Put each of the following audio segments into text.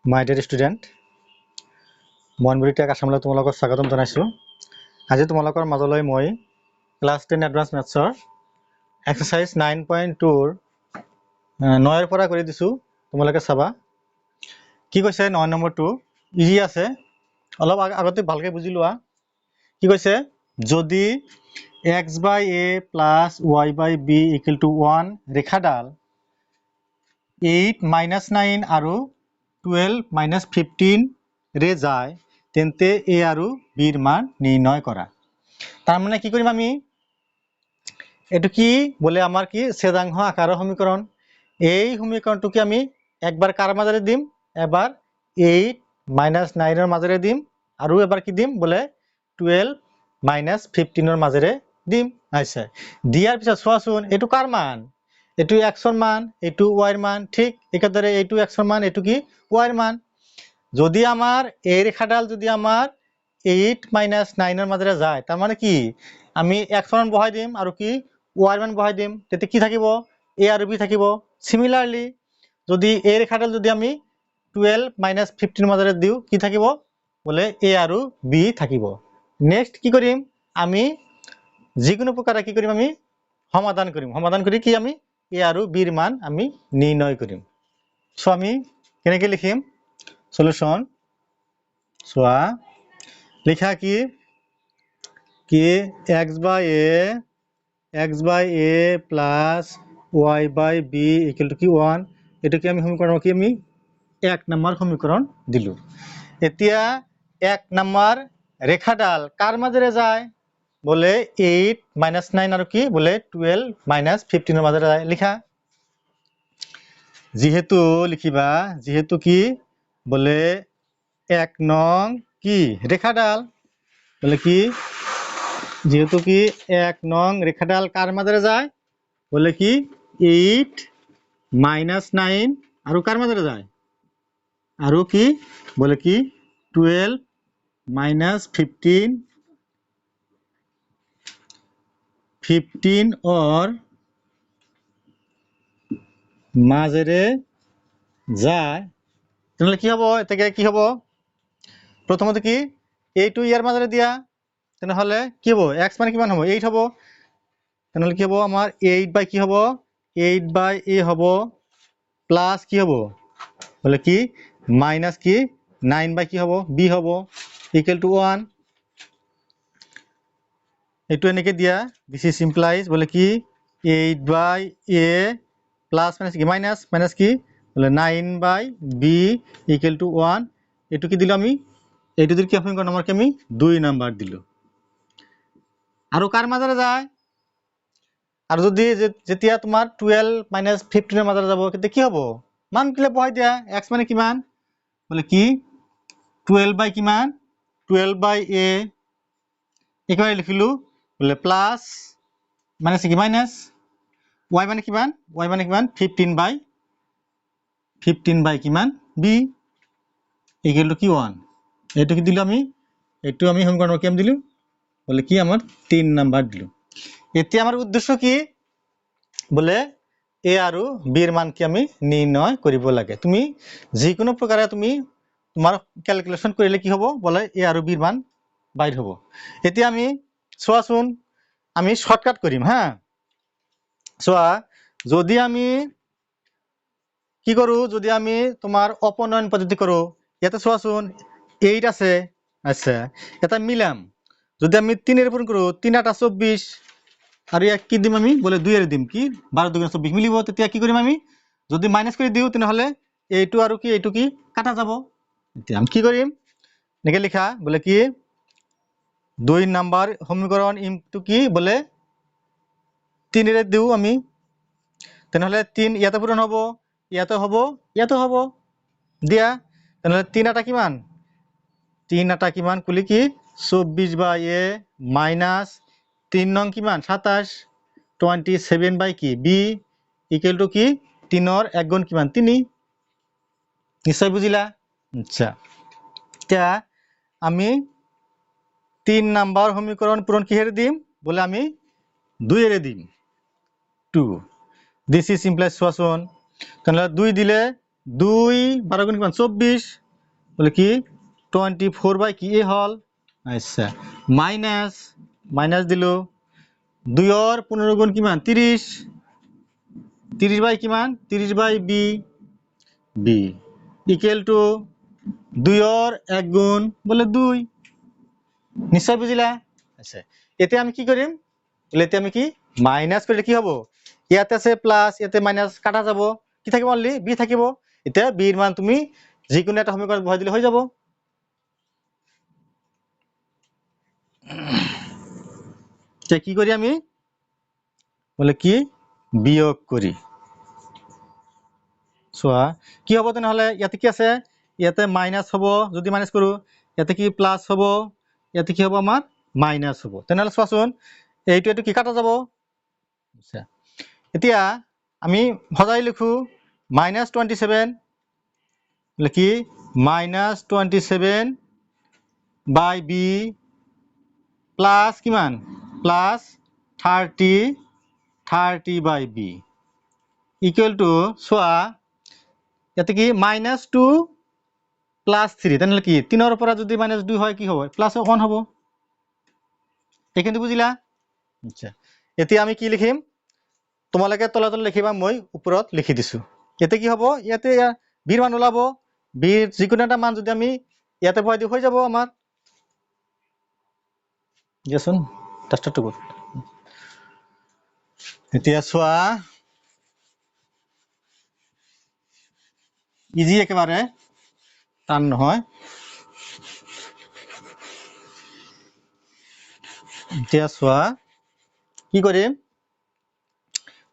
My dear student, মনবুৰি আসামলৈ তোমালোকক স্বাগতম জনাইছো। আজি তোমালোকৰ মাজলৈ মই ক্লাছ 10 এডভান্স মেথছৰ এক্সাৰসাইজ 9.2 ৰ 9 ৰ পৰা কৰি দিছো। তোমালোকে চাবা কি কৈছে 9 নম্বৰটো ইজি আছে, অলপ আগতে ভালকে বুজি লোৱা। কি কৈছে, যদি x/a + y/b = 1 ৰেখাডাল 8 - 9 আৰু 12 - 15 ৰে যায় তেন্তে a আৰু b ৰ মান নিৰ্ণয় কৰা। তাৰ মানে কি কৰিম আমি, এটো কি বলে আমাৰ কি ছেদাংশ আকাৰৰ সমীকৰণ। এই সমীকৰণটোকে আমি একবাৰ কাৰ মাজেৰে দিম, এবাৰ 8 - 9 ৰ মাজেৰে দিম আৰু এবাৰ কি দিম বলে 12 - 15 ৰ মাজেৰে দিম। আচ্ছা, দিয়াৰ পিছত চোৱাচোন এটো কাৰ মান, এটো x ৰ মান, এটো y ৰ মান, ঠিক একেদৰে এটো x ৰ মান, এটো কি y ৰ মান। যদি আমাৰ এই ৰেখাডাল যদি আমাৰ 8 - 9 ৰ মাজেৰে যায়, তাৰ মানে কি আমি x ৰ মান বহাই দিম আৰু কি y ৰ মান বহাই দিম, তেতিয়া কি থাকিব a আৰু b থাকিব। সিমিলাৰলি যদি এই ৰেখাডাল যদি আমি 12 - 15 ৰ মাজেৰে দিও, কি থাকিব বলে a আৰু b থাকিব। নেক্সট কি কৰিম, আমি যিকোনো প্ৰকাৰে কি কৰিম, আমি সমাধান কৰিম। সমাধান কৰি কি আমি a আৰু b ৰ মান আমি নিৰ্ণয় কৰিম। সো আমি কেনেকৈ লিখিম সলিউশন, সোয়া লিখা কি x/a plus y/b equal to কি 1, এটাকে আমি সমীকরণ কি আমি 1 নম্বৰ সমীকৰণ দিলু। এতিয়া 1 নম্বৰ ৰেখাডাল কাৰ মাজেৰে যায় বলে 8 - 9 আৰু কি বলে 12 - 15 ৰ মাজেৰে যায়। লিখা যেহেতু লিখিবা, যেহেতু কি বলে 1 নং কি রেখাডাল বলে কি, যেহেতু কি 1 নং রেখাডাল কার মাজেৰে যায় বলে কি 8 - 9 আৰু কাৰ মাজেৰে যায় আৰু কি বলে কি 12 - 15 or মাজেৰে যায়। তাহলে কি হবো, এটাকে কি হবো, প্ৰথমত কি এইটো ইয়াৰ মাজেৰে দিয়া, তাহলে কি হবো x মানে কিমান হবো 8 হবো। তাহলে কি হবো আমার 8 কি হবো 8/a হবো প্লাস কি হবো বলে কি মাইনাস কি 9 কি হবো b হবো ইকুয়াল টু 1। এইটো এনেকে দিয়া, দিস ইজ ইমপ্লাইজ বলে কি 8/a প্লাস মাইনাস কি মাইনাস কি বলে 9/b ইকুয়াল টু 1। এটু কি দিলাম আমি, এইটো কি সমীকরণ নম্বরকে আমি 2 নাম্বার দিল। আৰু কাৰ মাজেৰে যায়, আৰু যদি যেতিয়া তোমাৰ 12 - 15 ৰ মাজেৰে যাব তেতিয়া কি হ'ব, মান কিলে বহাই দিয়া। x মানে কিমান বলে কি 12 কিমান 12/a একেবাৰে লিখিলো বলে প্লাস মাইনাস কি মাইনাস y মানে কিমান 15/15 কিমান b ইকুয়াল টু কি 1। এইটো কি দিলো আমি, এইটো আমি সমীকরণ কি দিলু বলে কি আমার 3 নাম্বার দিলু। এতিয়া আমার উদ্দেশ্য কি বলে a আৰু b ৰ মান কি আমি নিৰ্ণয় কৰিব লাগে। তুমি যিকোনো প্ৰকাৰে তুমি তোমাৰ ক্যালকুলেশন কৰিলে কি হ'ব বলে a আৰু b ৰ মান বাইৰ হ'ব। এতিয়া আমি চোৱাচোন আমি শৰ্টকাট কৰিম হা। চোৱা যদি আমি কি কৰো, যদি আমি তোমাৰ অপনয়ন পদ্ধতি কৰো, ইয়াতে চোৱাচোন 8 আছে। আচ্ছা, এটা মিলাম, যদি আমি 3 এর পূরণ করো 3 × 8 = 24 আর এক কি দিম আমি বলে 2 এর দিম কি 12 × 2 = 24 মিলিব। তেতিয়া কি কৰিম আমি যদি মাইনাস কৰি দিও তেনেহলে এইটো আৰু কি এইটো কি কাটা যাব। এতিয়া আমি কি কৰিম এনেকে লিখা বলে কি 2 নাম্বার সমীকরণ ইনটু কি বলে 3 এর দিও আমি, তেনেহলে 3 ইয়াতে পূরণ হব, ইয়াতে হব, ইয়াতে হব দিয়া। তেনেহলে 3 আটা কিমান 3 আটা কিমান কুলি কি 24/a মাইনাস 3 নং কিমান 27 27 কি b ইকুয়াল টু কি 3 ৰ 1 গুণ কিমান 3। নিশ্চয় বুঝিলা। আচ্ছা, এতিয়া আমি 3 নাম্বার সমীকরণ পূরণ কিহেৰে দিম বলে আমি 2 এৰে দিম 2। দিস ইজ ইমপ্লাইজ চোৱাচোন, তাহলে 2 দিলে 2 12 গুণ কিমান 24 বলে কি 24 বাই কি এ হল আচ্ছা মাইনাস মাইনাস দিলো 2 এর 15 গুণ কিমান 30 30 বাই কিমান 30 by B B equal two 2 এর 1 গুণ বলে 2 নিশ্চয় বুঝিলা আচ্ছা এতে আমি কি করিম বলে এতে আমি কি মাইনাস করলে কি হবে ইয়াতে আছে প্লাস ইয়াতে মাইনাস কাটা যাব কি থাকিব অনলি বি থাকিব এটা বি এর মান তুমি যিকোনো একটা সমীকরণ বহাই দিলে হৈ যাব তে কি করি আমি বলে কি বিয়োগ করি সোয়া কি হব তেনেহলে ইয়াতে কি আছে ইয়াতে মাইনাস হব যদি মাইনাস কৰো ইয়াতে কি প্লাস হব ইয়াতে কি হব আমাৰ মাইনাস হব তেনেহলে সোৱাচোন এইটো এটো কি কাটা যাব আচ্ছা এতিয়া আমি সজাই লিখো -27 লিখি -27 বাই বি প্লাস কিমান plus 30 by b equal to সোয়া ইয়াতে কি -2 প্লাস 3 তেনেহলে কি 3 এর পৰা যদি -2 হয় কি হবে প্লাস 1 হবে এইখানে বুঝিলা আচ্ছা এতিয়া আমি কি লিখিম তোমালোকে তলাতল লিখিবা মই ওপৰত লিখি দিছো এতে কি হ'ব ইয়াতে বিৰ মান ওলাব বিৰ যিকোনো এটা মান যদি আমি ইয়াতে বহাই দিও হৈ যাব আমাৰ দিয়াচোন ডাস্টাৰটো গ'ল এতিয়া চোৱা ইজি একেবাৰে টান নহয় এতিয়া চোৱা কি কৰিম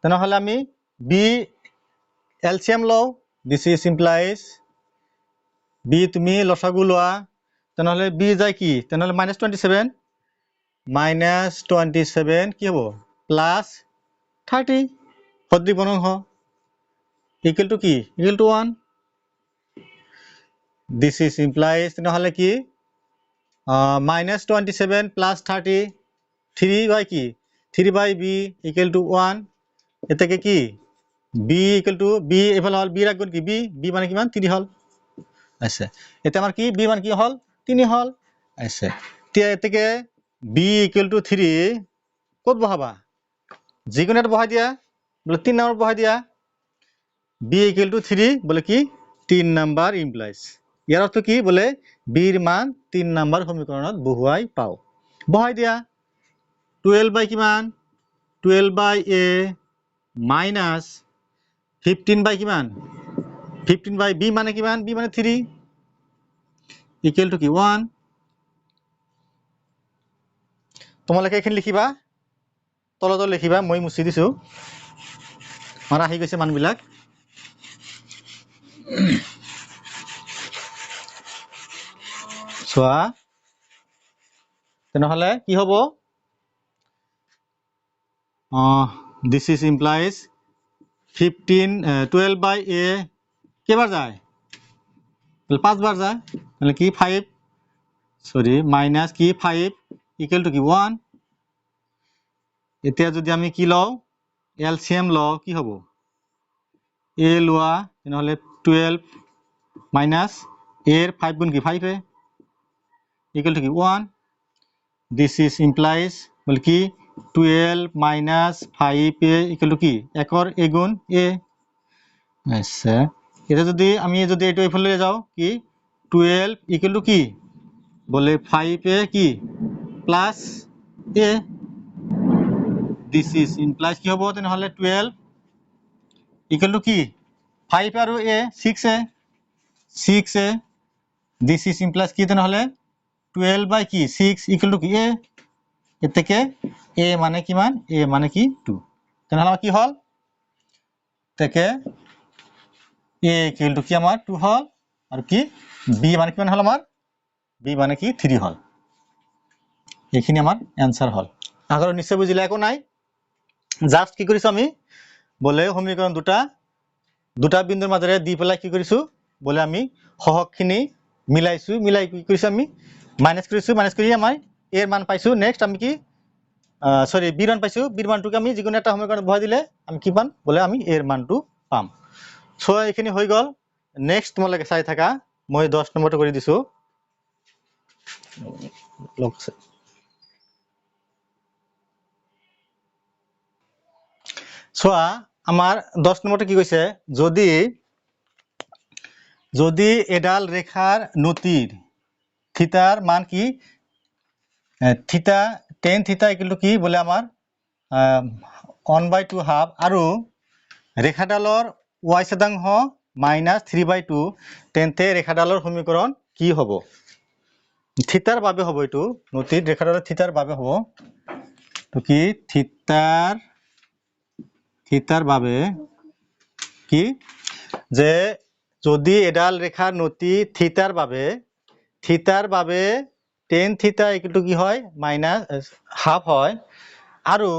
তেনেহলে আমি বি এলসিএম লও দিস ইজ ইমপ্লাইজ বি তুমি লসাগু লোৱা তেনেহলে বি যায় কি তেনেহলে -27 -27 কি হ'ব প্লাস 30 সদৃশ বৰ্ণ হ ইকুয়াল টু কি equal to 1 this is implies তেনেহলে কি -27 প্লাস 30 3 বাই কি 3 বাই বি ইকুয়াল টু 1 এটাকে কি বি ইকুয়াল টু বি এফালে হল বি এর গুণ কি বি বি মানে কিমান 3 হল আচ্ছা এটা আমার কি বি মান কি হল 3 হল আচ্ছা তিয়া এটাকে বি ইকুয়াল টু 3 কত বহাবা যিকোনো এটা বহাই দিয়া বলে 3 নাম্বার বহাই দিয়া বি ইকুয়াল টু 3 বলে কি 3 নাম্বার ইমপ্লাইজ ইয়ার অর্থ কি বলে বি এর মান 3 নাম্বার সমীকরণত বহুৱাই পাও বহাই দিয়া 12 বাই কিমান 12 বাই এ মাইনাস 15 বাই কিমান 15 বাই বি মানে কিমান বি মানে 3 ইকুয়াল টু কি 1 তোমালোকে এখানে লিখিবা তলত লিখিবা মই মুছি দিছো মারা আহি গৈছে মানবিলাক সোয়া তেনেহলে কি হ'ব দিস ইজ ইমপ্লাইজ 12 বাই এ কেবাৰ যায় 5 বাৰ যায় মানে কি 5 সরি মাইনাস কি 5 ইকুয়াল টু কি 1 এতিয়া যদি আমি কি লও এলসিএম লও কি হ'ব এ লোৱা তেনেহলে 12 মাইনাস এর 5 গুণ কি 5 এ ইকুয়াল টু কি 1 দিস ইজ ইমপ্লাইজ বল কি 12 মাইনাস 5 এ ইকুয়াল টু কি 1 এর এ গুণ এ আচ্ছা এটা যদি আমি যদি এটো এফালে যাও কি 12 ইকুয়াল টু কি বলে 5 এ কি plus A this is implies কি হবে তেনেহলে 12 ইকুয়াল টু কি 5 আর এ 6 এ 6 এ দিস ইজ ইমপ্লাইজ কি তেনেহলে 12 বাই কি 6 ইকুয়াল টু কি এ এতেকে এ মানে কিমান এ মানে কি 2 তেনেহলে কি হল তেকে এ ইকুয়াল টু কি আমার 2 হল আর কি বি মানে কিমান হল আমার বি মানে কি 3 হল এইখিনি আমার आंसर হল আগৰ নিশ্চয় বুজিলা একো নাই জাস্ট কি কৰিছো আমি বলে সমীকৰণ দুটা বিন্দুৰ মাজেৰে দি পেলাই কি কৰিছো বলে আমি সহগখিনি মিলাইছো মিলাই কি কৰিছো আমি মাইনাস কৰিছো মাইনাস কৰি আমাৰ এৰ মান পাইছো নেক্সট আমি কি সৰি বি মান পাইছো বি মানটোকে আমি যিকোনো এটা সমীকৰণ বহাই দিলে আমি কি পাম বলে আমি এর মানটো পাম সো এখিনি হৈ গল নেক্সট তোমালোকে চাই থাকা মই 10 নম্বৰটো কৰি দিছো চোৱা আমাৰ 10 নম্বৰটো কি কৈছে যদি এডাল ৰেখাৰ নতিৰ থিতাৰ মান কি থিতা tan থিতা ইকুয়াল টু কি বলে আমাৰ 1/2 হাফ আৰু ৰেখাডালৰ y শতাংশ -3/2 তেন্তে ৰেখাডালৰ সমীকৰণ কি হ'ব থিতাৰ বাবে হ'ব এটো নতিৰ ৰেখাডালৰ থিতাৰ বাবে হ'ব তো কি থিতাৰ বাবে কি যে যদি এডাল ৰেখাৰ নতি থিতাৰ বাবে tan থিতা ইকুয়াল টু কি হয় হাফ হয় আৰু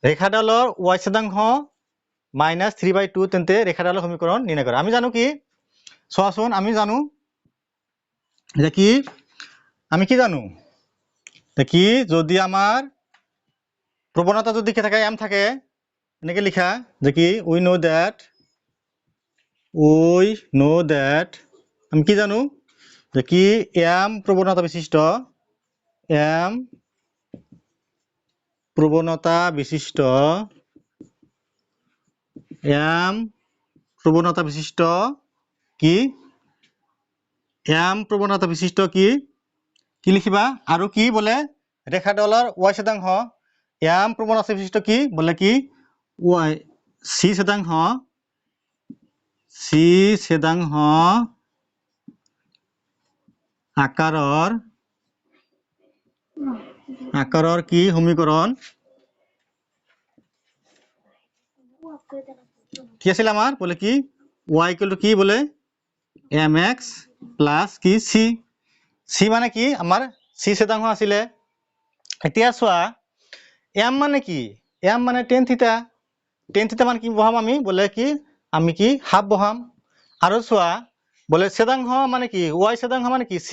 ৰেখাডালৰ y শতাংশ -3/2 তেন্তে ৰেখাডালৰ সমীকৰণ নিৰ্ণয় কৰা আমি জানো কি চোৱাচোন আমি জানো যে কি আমি কি জানো কি যদি আমাৰ প্রবণতা যদি কি থাকে m থাকে এনেকে লিখা যে কি we know that আমি কি জানো যে কি m প্রবণতা বিশিষ্ট কি কি লিখিবা আৰু কি বলে ৰেখাডালৰ y শতাংশ m প্ৰবণতা বিশিষ্ট কি বলে কি y c শতাংশ আকাৰৰ কি সমীকৰণ কি আছিল আমাৰ বলে কি y ইকুয়াল টু কি বলে mx প্লাস কি c মানে কি আমাৰ c শতাংশ আছিলে এতিয়া চোৱা m মানে কি m মানে tan থিতা মানে কি বহাম আমি বলে কি আমি কি হাফ বহাম আৰু চোৱা বলে শতাংশ মানে কি y শতাংশ মানে কি c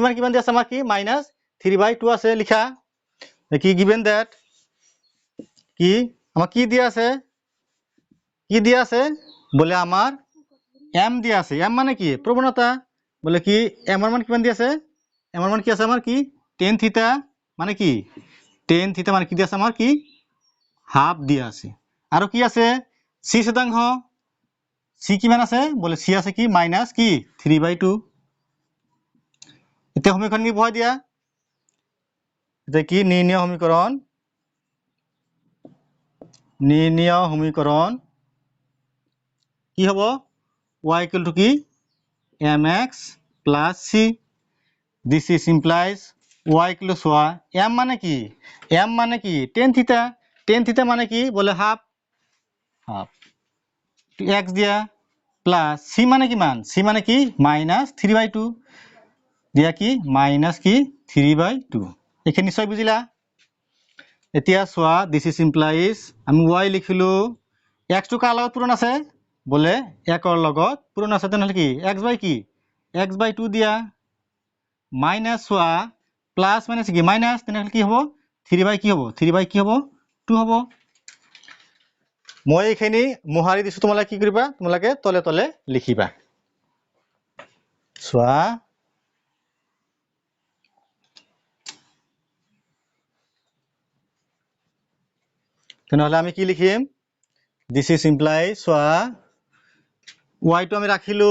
মানে কিমান দি আছে আমাৰ কি -3/2 আছে লিখা কি given that কি আমাৰ কি দিয়া আছে বলে আমার m দিয়া আছে m মানে কি প্রবণতা বলে কি m এর মান কিমান দি আছে m এর মান কি আছে আমার কি tan থিতা মানে কি মানে কি দি আছে আমার কি হাফ দিয়া আছে আৰু কি আছে c শতাংশ c কিমান আছে বলে c আছে কি -3/2 এটা সমীকরণ কি বহাই দিয়া এটা কি নির্ণয় সমীকরণ কি হব y equal to কি mx plus c this is implies y equal to soya m মানে কি tan থিতা মানে কি বলে হাফ x দিয়া প্লাস c মানে কিমান c মানে কি -3/2 দিয়া কি -3/2 এখানে নিশ্চয় বুজিলা এতিয়া সোয়া this is implies আমি y লিখিলো x টো কাৰ লগত পূৰণ আছে বলে 1 ৰ লগত পূৰণ আছে তেনেহলে কি x/2 দিয়া মাইনাস সোয়া প্লাস মাইনাস কি মাইনাস তেনেহলে কি হ'ব 3/2 হ'ব মই এখানে মোহাৰি দিছো তোমালোকে কি কৰিবা তোমালোকে তলে তলে লিখিবা সোয়া তেনেহলে আমি কি লিখিম this is implies soya y টো আমি রাখিলো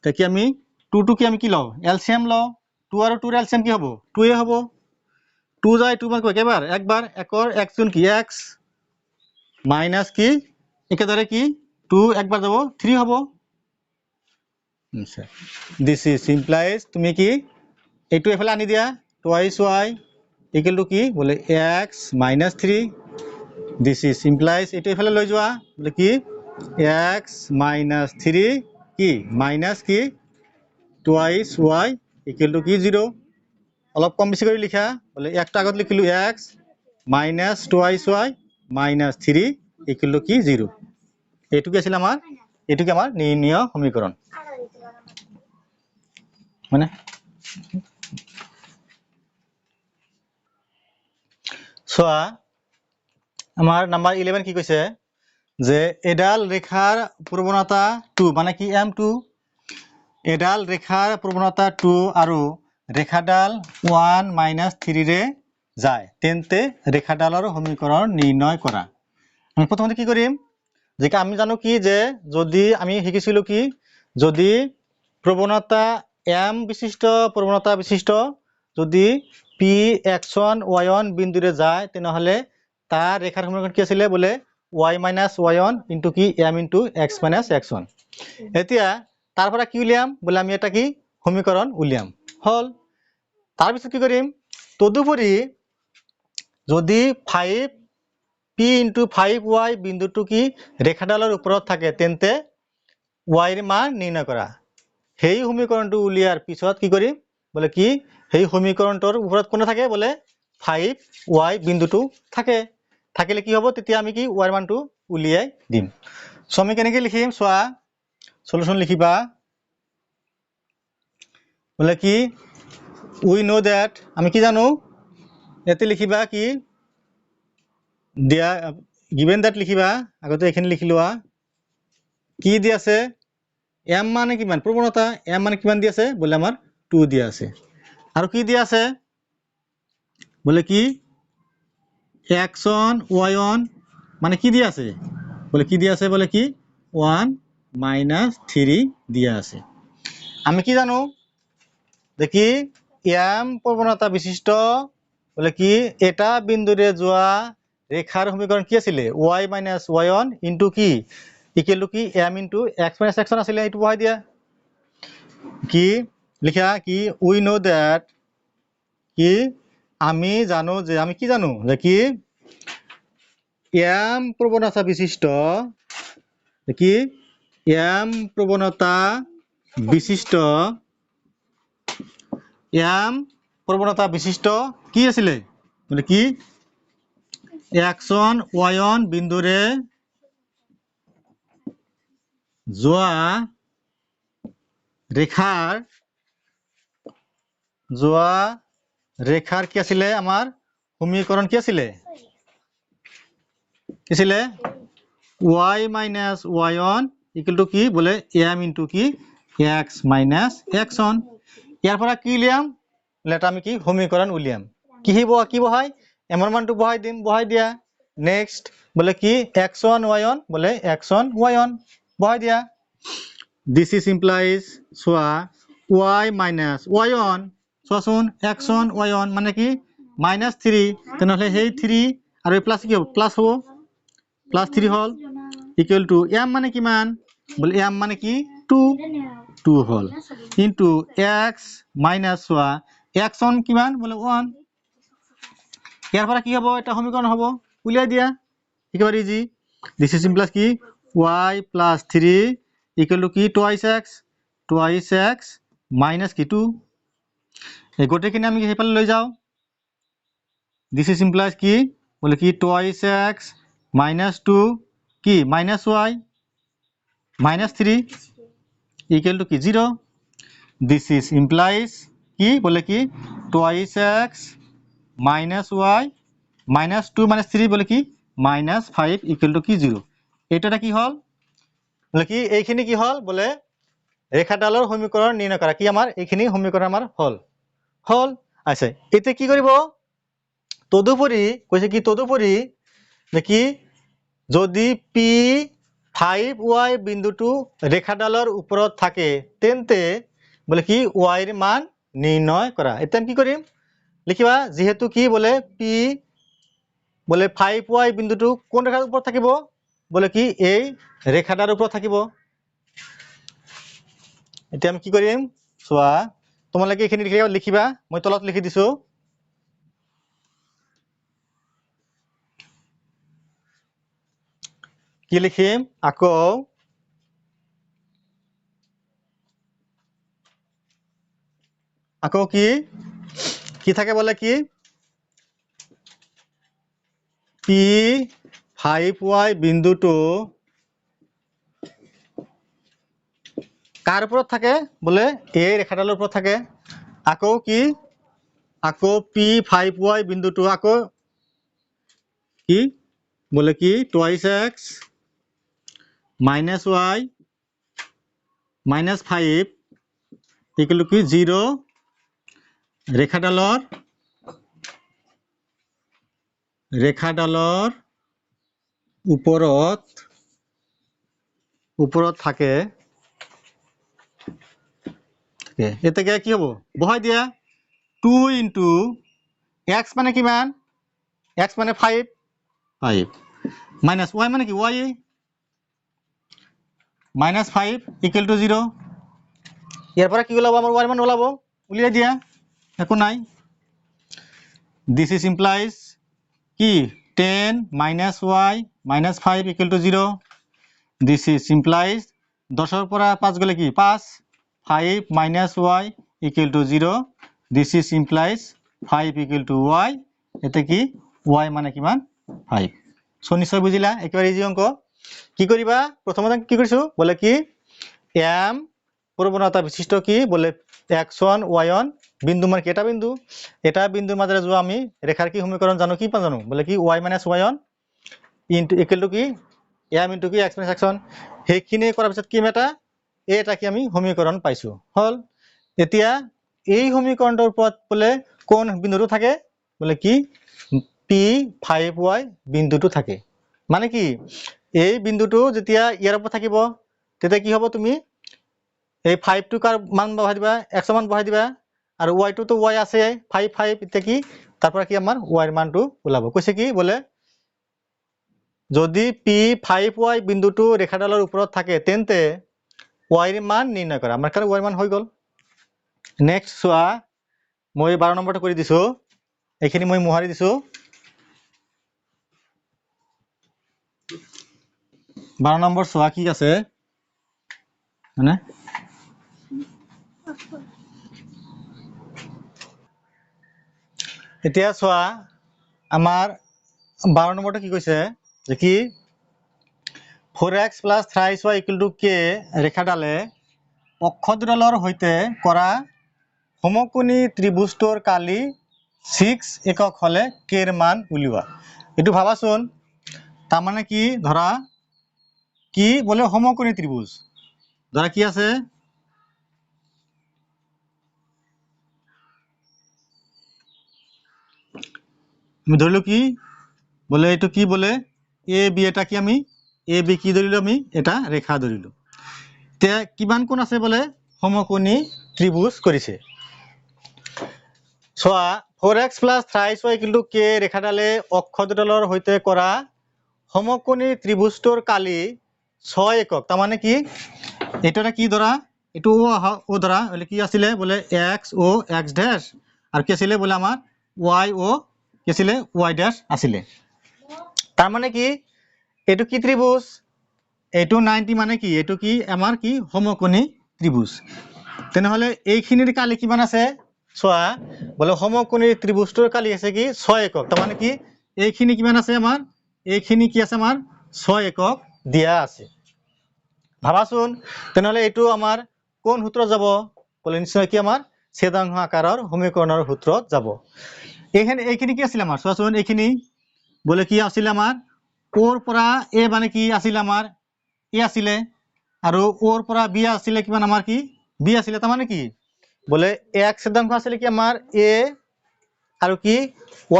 তাকি আমি 2 টো কি আমি কি লও এলসিএম লও 2 আৰু 2 ৰ এলসিএম কি হ'ব 2 এ হ'ব 2 যায় 2 মান একবার একর x গুণ কি x মাইনাস কি একেদরে কি 2 একবার যাব 3 হ'ব this is implies তুমি কি এইটো এফালে আনি দিয়া twice y equal to কি বলে x minus 3 this is implies এইটো এফালে লৈ যোৱা বলে কি x minus 3 কি minus কি twice y equal to কি 0 অলপ কম বেশি কৰি লিখা বলে একটা আগত লিখিলো x minus twice y minus 3 equal to কি 0 এইটো কি আছিল আমাৰ নিৰ্ণয় সমীকৰণ মানে সোয়া আমাৰ নাম্বাৰ 11 কি কৈছে যে এডাল ৰেখাৰ প্ৰবণতা 2 মানে কি m2 এডাল ৰেখাৰ প্ৰবণতা 2 আৰু ৰেখাডাল 1 - 3 ৰে যায় তেন্তে ৰেখাডালৰ সমীকৰণ নিৰ্ণয় কৰা আমি প্ৰথমতে কি কৰিম যে আমি জানো কি যে যদি আমি শিকিছিলো কি যদি প্রবণতা m বিশিষ্ট যদি p x1 y1 বিন্দুৰে যায় তেনেহলে তাৰ ৰেখাৰ সমীকৰণ কি আছিল বলে y - y1 ইনটু কি m ইনটু x - x1 এতিয়া তাৰ পৰা কি উলিয়াম বলে আমি এটা কি সমীকৰণ উলিয়াম হল তাৰ পিছত কি কৰিম তদুপৰি যদি 5p ইনটু 5y বিন্দুটো কি ৰেখাডালৰ ওপৰত থাকে তেন্তে y ৰ মান নিৰ্ণয় কৰা সেই সমীকৰণটো উলিয়াৰ পিছত কি কৰিম বলে কি সেই সমীকৰণটোৰ ওপৰত কোন থাকে বলে 5y বিন্দুটো থাকে থাকিলে কি হ'ব তেতিয়া আমি কি y ৰ মানটো উলিয়াই দিম সো আমি কেনেকৈ লিখিম সোৱা সলিউশন লিখিবা বলে কি we know that আমি কি জানো এতে লিখিবা কি দিয়া given that লিখিবা আগতে এখানে লিখি লোৱা কি দি আছে m মানে কিমান প্ৰবণতা m মানে কিমান দি আছে বলে আমাৰ 2 দি আছে আৰু কি দি আছে বলে কি x1 y1 মানে কি দি আছে বলে কি 1 - 3 দিয়া আছে আমি কি জানো দেখি m প্রবণতা বিশিষ্ট বলে কি এটা বিন্দুৰে যোৱা ৰেখাৰ সমীকৰণ কি আছিল y - y1 ইনটু কি ইকুৱেল টু কি m ইনটু x - x1 আছিল এইটো বহাই দিয়া কি লিখা কি we know that কি আমি জানো যে আমি কি জানো যে কি m প্রবণতা বিশিষ্ট কি m প্রবণতা বিশিষ্ট m প্রবণতা বিশিষ্ট কি আছিল বলে কি x1 y1 বিন্দুৰে যোৱা ৰেখাৰ কি আছিল আমাৰ সমীকৰণ কি আছিল y - y1 ইকুৱেল টু কি বলে m ইনটু কি x - x1 ইয়াৰ পৰা কি উলিয়াম লেটা আমি কি সমীকৰণ উলিয়াম কি বহাই m ৰ মানটো বহাই দিয়া নেক্সট বলে কি x1 y1 বলে x1 y1 বহাই দিয়া this is implies soya y - y1 সোয়াচোন x1 y1 মানে কি -3 তেনেহলে সেই 3 আৰু প্লাস কি হ'ব প্লাস হ'ব +3 হল ইকুৱেল টু m মানে কিমান বলে m মানে কি 2 হল ইনটু x মাইনাস সোয়া x1 কিমান বলে 1 ইয়াৰ পৰা কি হ'ব এটা সমীকৰণ হ'ব উলিয়াই দিয়া একেবাৰে ইজি দিস ইজ প্লাস কি y + 3 ইকুৱেল টু কি twice x মাইনাস কি 2 এই গোটেইখিনি আমি সেইফালে লৈ যাও দিস ইজ প্লাস কি বলে কি twice x minus 2 কি minus y minus 3 equal to কি 0 this is implies কি বলে কি twice x minus y minus 2 minus 3 বলে কি minus 5 equal to কি 0 এটা কি হল বলে কি এইখিনি কি হল বলে ৰেখাডালৰ সমীকৰণ নিৰ্ণয় কৰা কি আমাৰ এইখিনি সমীকৰণ আমাৰ হল আছে এতে কি কৰিব তদুপৰি কৈছে কি তদুপৰি দেখি যদি p 5y বিন্দুটো ৰেখাডালৰ ওপৰত থাকে তেন্তে বলে কি y ৰ মান নিৰ্ণয় কৰা এতিয়া কি কৰিম লিখিবা যেহেতু কি বলে p বলে 5y বিন্দুটো কোন ৰেখাৰ ওপৰত থাকিব বলে কি এই ৰেখাডালৰ ওপৰত থাকিব এতিয়া আমি কি কৰিম সোৱা তোমালোকে এখিনি লিখিবা মই তলত লিখি দিছো কি লিখিম আকৌ কি থাকে বলে কি p 5y বিন্দুটো কাৰ ওপৰত থাকে বলে এই ৰেখাডালৰ ওপৰত থাকে আকৌ p 5y বিন্দুটো আকৌ কি বলে কি twice x minus Y minus 5 equal to কি 0 ৰেখাডালৰ ওপৰত থাকে এতিয়া কি হ'ব বহাই দিয়া 2 ইনটু x মানে কিমান x মানে 5 মাইনাস y মানে কি y মাইনাস 5 ইকুয়াল টু 0 ইয়াৰ পৰা কি ওলাব আমাৰ y মান ওলাব উলিয়াই দিয়া একো নাই দিস ইজ ইমপ্লাইজ কি 10 minus y minus 5 equal to 0 this is implies 10 পৰা 5 গলে কি 5 5 minus y equal to 0 this is implies 5 equal to y এতে কি y মানে কিমান 5 সো নিশ্চয় বুজিলা একেবাৰে ইজি অংক কি কৰিবা প্ৰথমতে কি কৰিছো বলে কি m প্রবণতা বিশিষ্ট কি বলে x1 y1 বিন্দু মানে কেটা বিন্দু এটা বিন্দুৰ মাজেৰে যোৱা আমি ৰেখাৰ কি সমীকৰণ জানো কি পাম জানো বলে কি y - y1 into equal to কি m ইনটু কি x - x1 হেখিনি কৰাৰ পিছত কি মেটা এটা কি আমি সমীকৰণ পাইছো হল এতিয়া এই সমীকৰণটোৰ ওপৰত বলে কোন বিন্দুটো থাকে বলে কি p5y বিন্দুটো থাকে মানে কি এই বিন্দুটো যেতিয়া ইয়াৰ ওপৰত থাকিব তেতিয়া কি হ'ব তুমি এই 5 টো কাৰ মান বহাই দিবা x মান বহাই দিবা আৰু y টো y আছে 5 5 এটা কি তারপর কি আমার y এর মানটো ওলাব কইছে কি বলে যদি p5y বিন্দুটো ৰেখাডালৰ ওপৰত থাকে তেন্তে y এৰ মান নিৰ্ণয় কৰা আমাৰ কাৰে y এৰ মান হৈ গল নেক্সট সোয়া মই 12 নম্বৰটো কৰি দিছো এখিনি মই মোহাৰি দিছো 12 নম্বৰ সোয়া কি আছে মানে এতিয়া সোয়া আমাৰ 12 নম্বৰটো কি কৈছে যে কি 4x + 3y = k ৰেখাডালে অক্ষদুডালৰ হৈতে কৰা সমকোণী ত্ৰিভুজটোৰ কালি 6 একক হলে k এর মান উলিওয়া এটু ভাবাচোন তার মানে কি ধরা কি বলে সমকোণী ত্রিভুজ ধরা কি আছে আমি ধরলো কি বলে এটু কি বলে এ বি এটা কি আমি এ বি কি ধরিলো আমি এটা রেখা ধরিলো তে কিমান কোণ আছে বলে সমকোণী ত্রিভুজ করিছে সোয়া 4x + 3y = k রেখাডালে অক্ষদুডালৰ হৈতে কৰা সমকোণী ত্ৰিভুজটোৰ কালি 6 একক তার মানে কি এটা কি ধরা এটু ও ধরা বলে কি আছিলে বলে x ও x ড্যাশ আর কি আছিলে বলে আমার y ও কি আছিলে y ড্যাশ আছিলে তার মানে কি এটু কি ত্রিভুজ এটু 90 মানে কি এটু কি আমার কি সমকোণী ত্রিভুজ তেনেহলে এইখিনিৰ কালি কিমান আছে সোয়া বলে সমকোণী ত্ৰিভুজটোৰ কালি আছে কি 6 একক তার মানে কি এইখিনি কিমান আছে আমার এইখিনি কি আছে আমার 6 একক দিয়া আছে ভাবাচোন তেনেহলে এটু আমার কোন সূত্র যাব বলে নিশ্চয় কি আমার ছেদাংশ আকাৰৰ সমীকৰণৰ সূত্ৰত যাব এইখিনি কি আছিল আমাৰ সোয়াচোন এইখিনি বলে কি আছিল আমাৰ ওৰ পৰা এ মানে কি আছিল আমাৰ এ আছিলে আৰু ওৰ পৰা বি আছিলে কিমান আমাৰ কি বি আছিলে তাৰ মানে কি বলে এক ছেদাংশ আছিলে কি আমাৰ এ আৰু কি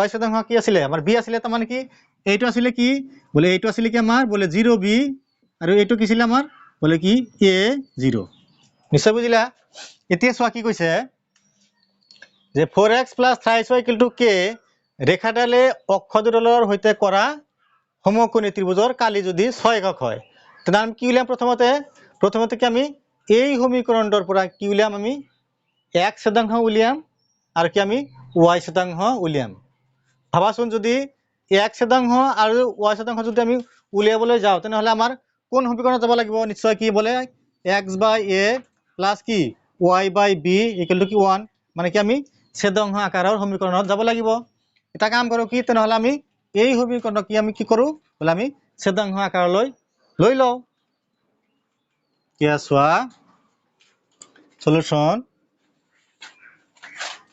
y ছেদাংশ কি আছিলে আমাৰ বি আছিলে তাৰ মানে কি এইটো আছিলে কি বলে এইটো আছিলে কি আমাৰ বলে 0b আৰু এইটো কি ছিল আমাৰ বলে কি a0 নিশ্চয় বুজিলা এতিয়া সোয়া কি কৈছে যে 4x + 3y = k রেখাডালে অক্ষদুডালৰ হৈতে কৰা সমকোণী ত্ৰিভুজৰ কালি যদি 6 একক হয় তেনে আমি কি উলিয়াম প্ৰথমতে কি আমি এই সমীকৰণটোৰ পৰা কি উলিয়াম আমি x ছেদাংশ উলিয়াম আৰ কি আমি y ছেদাংশ উলিয়াম ভাবাচোন যদি x ছেদাংশ আৰু y ছেদাংশ যদি আমি উলিয়াবলৈ যাও তেনেহলে আমাৰ কোন সমীকৰণত যাব লাগিব নিশ্চয় কি বলে x/a + কি y/b = কি 1 মানে কি আমি ছেদাংশ আকাৰৰ সমীকৰণত যাব লাগিব এটা কাম কৰো কি তেনেহলে আমি এই সমীকৰণক কি আমি কি কৰো বলে আমি ছেদাংশ আকাৰলৈ লৈ লও কিয়া সোয়া সলিউশন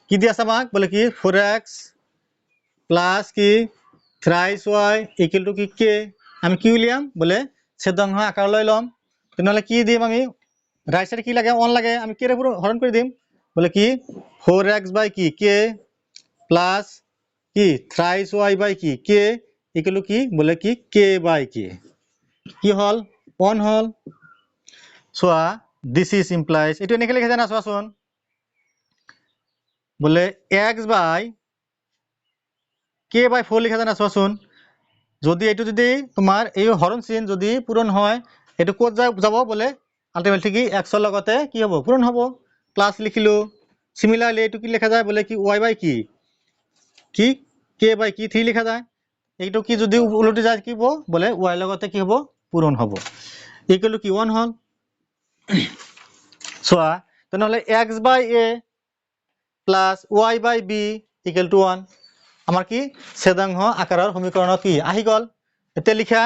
কি দি আছে আমাক বলে কি 4x + কি 3y = কি k আমি কি উলিয়াম বলে ছেদাংশ আকাৰ লৈ ল'ম তেনেহ'লে কি দিম আমি ৰাইট সাইডে কি লাগে 1 লাগে আমি কে ৰে হৰণ কৰি দিম বলে কি 4x বাই কি k প্লাস কি থ্রাইস y বাই কি k ইকুয়াল কি বলে কি k বাই k কি হল 1 হল সোয়া দিস ইজ ইমপ্লাইজ এটো এনেকে লিখা যায় না সোয়াচোন বলে x বাই k বাই 4 লিখা যায় না সোয়াচোন যদি এটো যদি তোমার এই হরণ চিহ্ন যদি পূরণ হয় এটো কোত যাব বলে আলটিমেটলি কি x এর লগতে কি হবে পূরণ হবে প্লাস লিখিলো সিমিলারলি এটো কি লেখা যায় বলে কি y বাই কি k বাই কি 3 লেখা যায় এইটো কি যদি উলটি যায় কি হবো বলে y এর লগতে কি হবে পূরণ হবে ইকুয়াল কি 1 হল সোয়া তাহলে x by a plus y by b equal to 1 আমার কি ছেদাংশ আকাৰৰ সমীকৰণ কি আহি গল এতে লিখা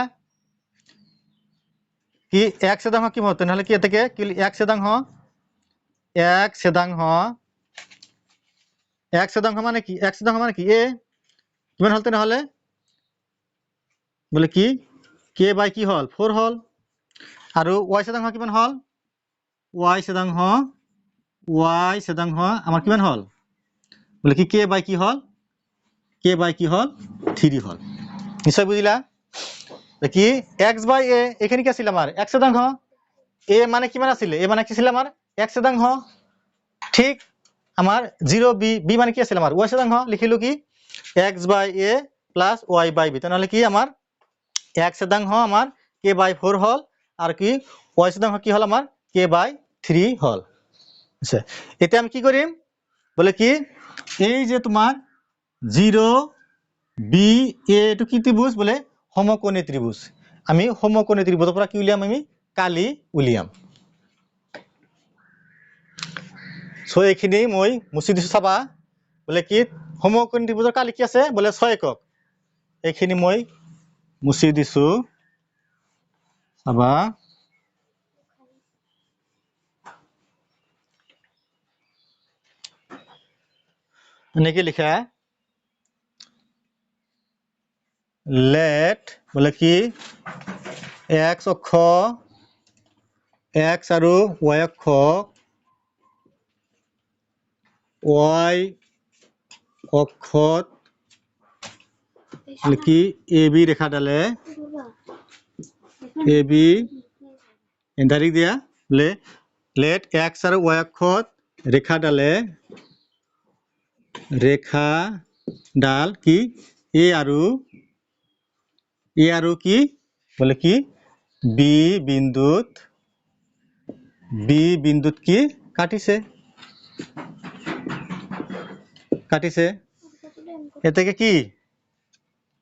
কি x ছেদাংশ কি হতে নহলে কি এটাকে কি x ছেদাংশ মানে কি x ছেদাংশ মানে কি a কিমান হলতে নহলে বলে কি k বাই কি হল 4 হল আৰু y ছেদাংশ কিমান হল y ছেদাংশ আমার কিমান হল বলে কি k বাই কি হল 3 হল নিশ্চয় বুঝিলা দেখি x বাই a এখানে কি ছিল আমার x ছেদাংশ a মানে কিমান আছিল a মানে কি ছিল আমার x ছেদাংশ ঠিক আমার 0 b b মানে কি আছিল আমার y ছেদাংশ লিখিলো কি x by a plus y by b তাহলে কি আমার x ছেদাংশ আমার k বাই 4 হল আর কি y ছেদাংশ কি হল আমার k বাই 3 হল আচ্ছা এটা আমি কি করিম বলে কি এই যে তোমার 0 b a এটো কি ত্রিভুজ বলে সমকোণী ত্রিভুজ আমি সমকোণী ত্ৰিভুজৰ পৰা কি উলিয়াম আমি কালি উলিয়াম সো এইখিনি মই মুছি দিছো চাবা বলে কি সমকোণী ত্ৰিভুজৰ কালি কি আছে বলে 6 একক এইখিনি মই মুছি দিছো চাবা এনেকে লিখা let বলে কি x অক্ষ x আৰু y অক্ষ y অক্ষত কি ab ৰেখা ডালে ab ডাইৰেক্ট দিয়া বলে let x আৰু y অক্ষত ৰেখা ডাল কি a আৰু কি বলে কি b বিন্দুত কি কাটিছে এটাকে কি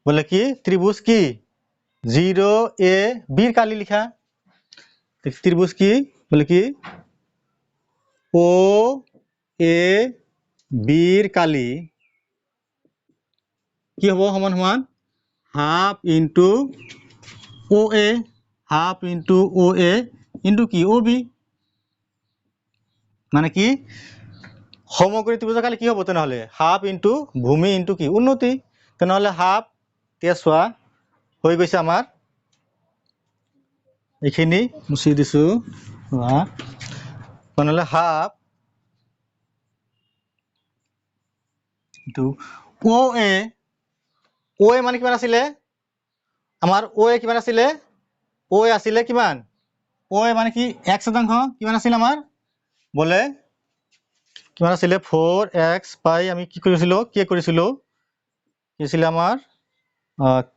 বলে কি ত্রিভুজ কি 0 a b কালি লিখা ত্রিভুজ কি বলে কি o a b কালি কি হবো সমান সমান হাফ ইনটু OA ইনটু কি OB মানে কি সমকোণী ত্ৰিভুজৰ কালি কি হবো তেনেহলে হাফ ইনটু ভূমি ইনটু কি উন্নতি তেনেহলে হাফ তেছোৱা হৈ গৈছে আমাৰ এইখিনি মুছি দিছো তেনেহলে হাফ ইনটু OA মানে কিমান আছিলে আমাৰ OA কিমান আছিলে OA আছিলে কিমান OA মানে কি x শতাংশ কিমান আছিল আমাৰ বলে কিমান আছিলে 4x পাই আমি কি কৰিছিল কি কৰিছিল কি আছিল আমাৰ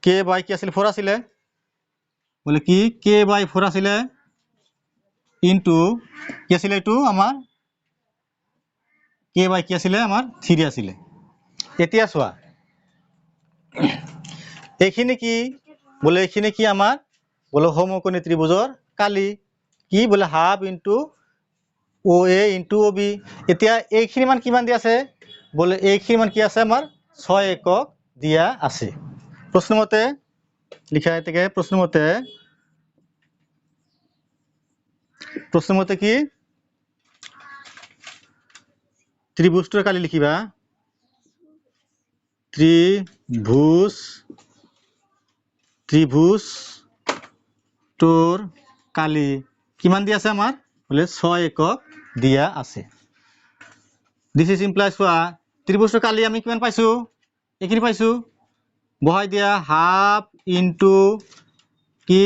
k বাই কি আছিল 4 আছিলে বলে কি k বাই 4 আছিলে ইনটু কি আছিলে এটো আমাৰ k বাই কি আছিলে আমাৰ 3 আছিলে এতিয়া চোৱা এইখিনি কি বলে এইখিনি কি আমাৰ বলে সমকোণী ত্ৰিভুজৰ কালি কি বলে half into OA into OB এতিয়া এইখিনি মান কিমান দি আছে বলে এইখিনি মান কি আছে আমাৰ 6 একক দিয়া আছে প্ৰশ্নমতে লিখা এতেকে প্ৰশ্নমতে কি ত্ৰিভুজটোৰ কালি লিখিবা ত্ৰিভুজ বস্তুৰ কালি কিমান দিয়া আছে আমাৰ বলে 6 একক দিয়া আছে দিস ইজ ইমপ্লাইজ চোৱা ত্ৰিভুজৰ কালি আমি কিমান পাইছো এইখিনি পাইছো বহাই দিয়া হাফ ইনটু কি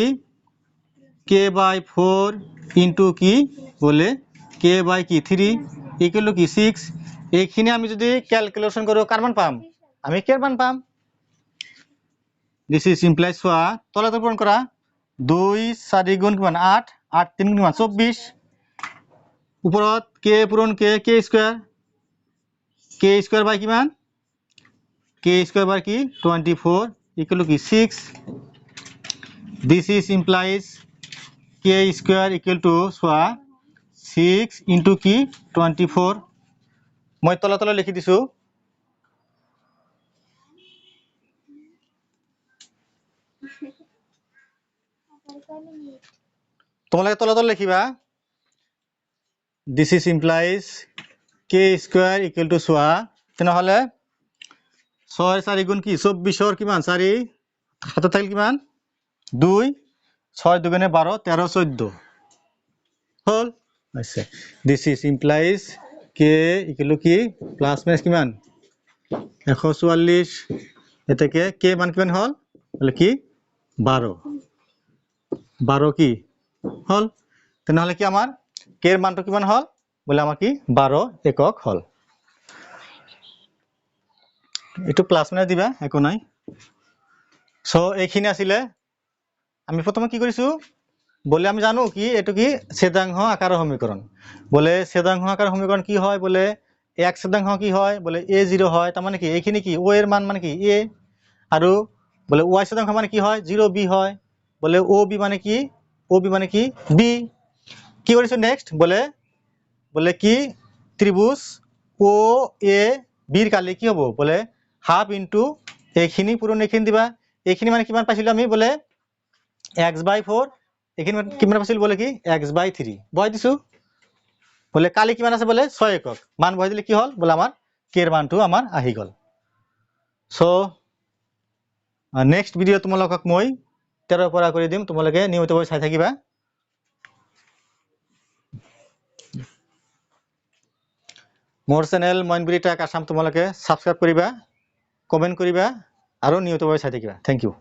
k/4 ইনটু কি বলে k/3 ইকুয়াল টু কি 6 এইখিনি আমি যদি ক্যালকুলেশন কৰো কাৰ মান পাম আমি k এৰ মান পাম দিস ইজ ইমপ্লাইজ চোৱা তলাটো পূৰণ কৰা 2 4 গুণ কিমান 8 8 3 গুণ কিমান 24 ওপৰত k পূৰণ k স্কয়ার বাই কিমান k স্কয়ার বাই কি 24 ইকুয়াল টু কি 6 this is implies k square equal to চোৱা 6 ইনটু কি 24 মই তলা লিখি দিছো তোমালোকে তলা লিখিবা this is implies k square equal to চোৱা তেনেহলে 6 4 গুণ কি 24 ৰ কিমান 4 হাতত থাকিল কিমান 2 6 দুগুণে 12 13 14 হল আচ্ছা this is implies k equal to কি প্লাস মাইনাস কিমান 144 এটাকে k মান কিমান হল বলে কি 12 কি হল তেনেহলে কি আমার k এর মানটো কিমান হল বলে আমার কি 12 একক হল এটো প্লাস মাইনাস দিবা একো নাই সো এইখিনি আছিল আমি প্রথমে কি কৰিছো বলে আমি জানো কি এটো কি ছেদাংশ আকাৰৰ সমীকৰণ বলে ছেদাংশ আকাৰৰ সমীকৰণ কি হয় বলে x ছেদাংশ কি হয় বলে a0 হয় তার মানে কি এইখিনি কি o এর মান মানে কি a আৰু বলে y ছেদাংশ মানে কি হয় 0b হয় বলে ob মানে কি b কি কৰিছো নেক্সট বলে কি ত্রিভুজ o a b এর কালি কি হ'ব বলে হাফ ইনটু এইখিনি পূরণ এইখিনি দিবা এইখিনি মানে কিমান পাইছিল আমি বলে x/4 এইখিনি কিমান পাইছিল বলে কি x/3 বহাই দিছো বলে কালি কিমান আছে বলে 6 একক মান বহাই দিলে কি হল বলে আমার k এর মানটো আমার আহি গল সো নেক্সট ভিডিও তোমালোকক মই 13 পৰা কৰি দিম তোমালোকে নিয়মিতভাৱে চাই থাকিবা মোৰ চেনেল মইনগুৰি টেক আসাম তোমালোকে সাবস্ক্ৰাইব কৰিবা কমেন্ট কৰিবা আৰু নিয়মিতভাৱে চাই থাকিবা থ্যাংক ইউ